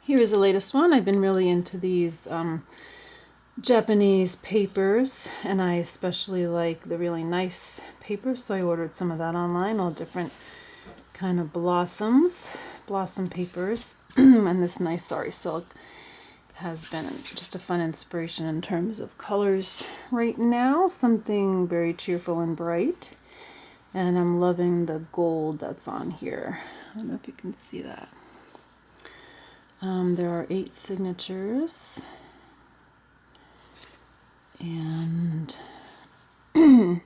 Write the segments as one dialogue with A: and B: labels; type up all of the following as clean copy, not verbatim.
A: Here is the latest one. I've been really into these Japanese papers, and I especially like the really nice papers, so I ordered some of that online, all different kind of blossom papers. And this nice sari silk has been just a fun inspiration in terms of colors right now. Something very cheerful and bright. And I'm loving the gold that's on here. I don't know if you can see that. There are 8 signatures. And I'm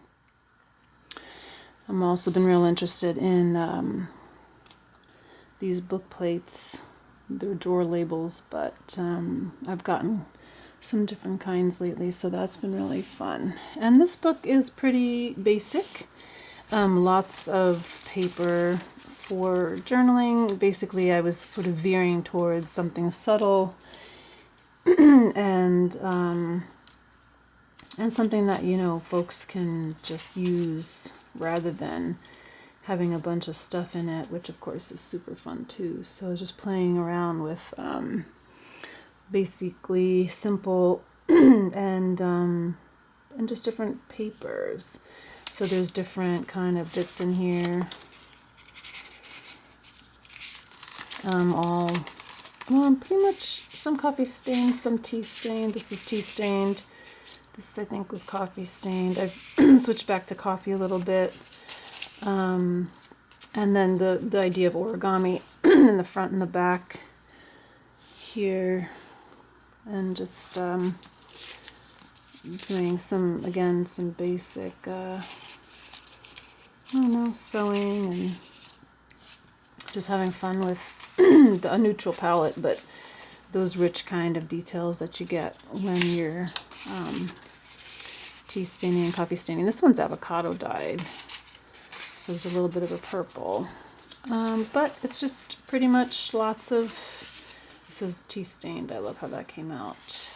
A: also been real interested in these book plates. They're drawer labels, but I've gotten some different kinds lately, so that's been really fun. And this book is pretty basic. Lots of paper for journaling. Basically, I was sort of veering towards something subtle and something that, you know, folks can just use rather than having a bunch of stuff in it, which of course is super fun too. So I was just playing around with basically simple and just different papers. So there's different kind of bits in here. Pretty much some coffee stained, some tea stained. This is tea stained. This I think was coffee stained. I've switched back to coffee a little bit. And then the idea of origami in the front and the back here. And just doing some basic, I don't know, sewing and just having fun with a neutral palette, but those rich kind of details that you get when you're tea staining and coffee staining. This one's avocado dyed, so it's a little bit of a purple. But it's just pretty much lots of, this is tea stained. I love how that came out.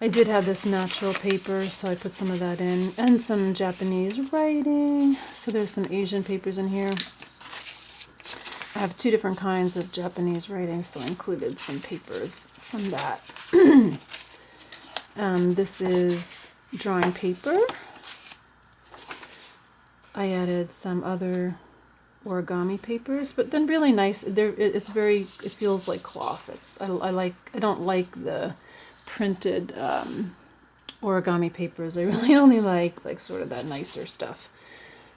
A: I did have this natural paper, so I put some of that in, and some Japanese writing. So there's some Asian papers in here. I have 2 different kinds of Japanese writing, so I included some papers from that. This is drawing paper. I added some other origami papers, but then really nice. It feels like cloth. I don't like the printed origami papers. I really only like sort of that nicer stuff.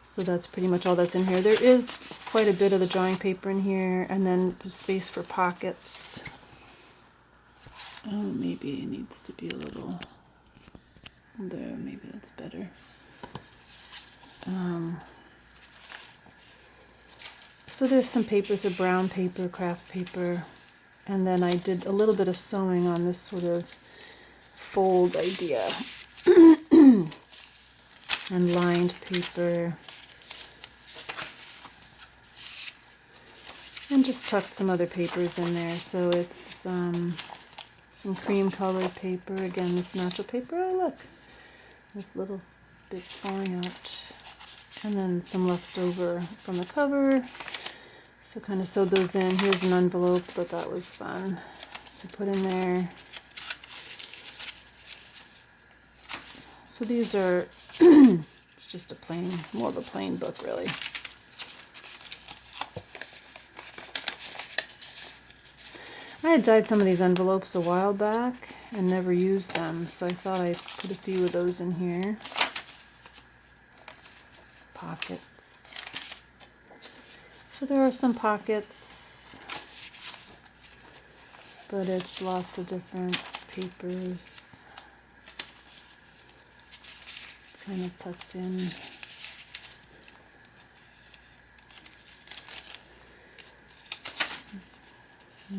A: So that's pretty much all that's in here. There is quite a bit of the drawing paper in here, and then space for pockets. Oh, maybe it needs to be a little there. Maybe that's better. So there's some papers of brown paper, craft paper, and then I did a little bit of sewing on this sort of fold idea. And lined paper. And just tucked some other papers in there. So it's some cream colored paper. Again, this natural paper. Oh, look. With little bits falling out. And then some leftover from the cover. So kind of sewed those in. Here's an envelope, but that was fun to put in there. So these are, it's just more of a plain book, really. I had dyed some of these envelopes a while back and never used them, so I thought I'd put a few of those in here. Pockets. So there are some pockets, but it's lots of different papers kind of tucked in.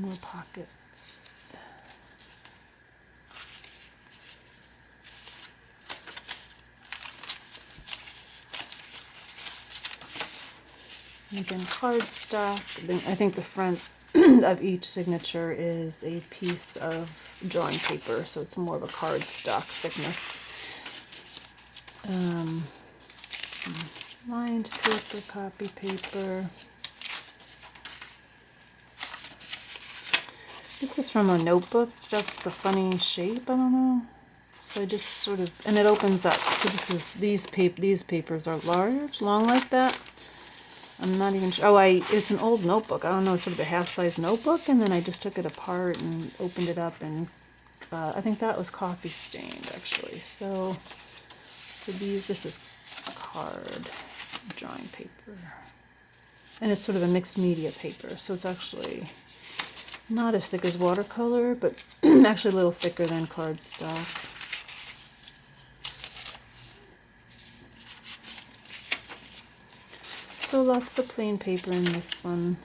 A: More pockets. And again, cardstock. I think the front of each signature is a piece of drawing paper, so it's more of a cardstock thickness. Some lined paper, copy paper. This is from a notebook. That's a funny shape. I don't know. So I just sort of, and it opens up. So this is these papers are large, long like that. I'm not even sure. Oh, it's an old notebook. I don't know, sort of a half-size notebook, and then I just took it apart and opened it up, and I think that was coffee stained actually. So this is card drawing paper, and it's sort of a mixed media paper. So it's actually not as thick as watercolor, but actually a little thicker than cardstock. So lots of plain paper in this one.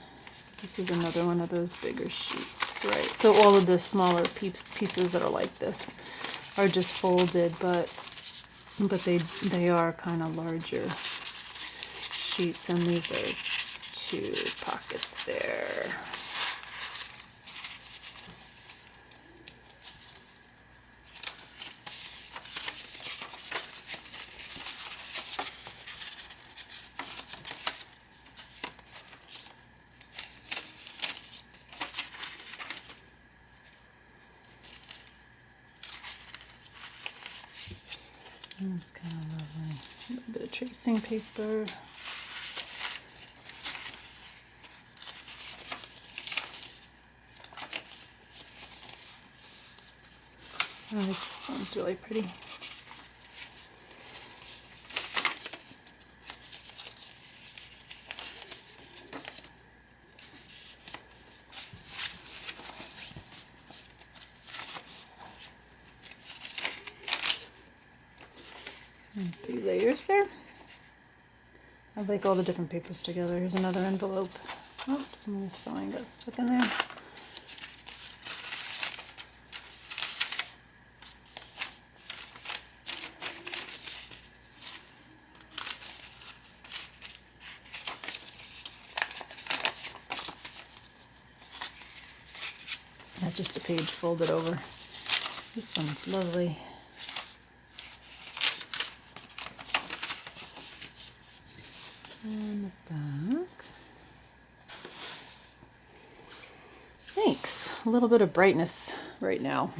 A: This is another one of those bigger sheets, right? So all of the smaller pieces that are like this are just folded, but they are kind of larger sheets, and these are 2 pockets there. That's kind of lovely. A little bit of tracing paper. I think this one's really pretty. And 3 layers there. I like all the different papers together. Here's another envelope. Oh, some of the sewing got stuck in there. That's just a page folded over. This one's lovely. And the back. Thanks. A little bit of brightness right now.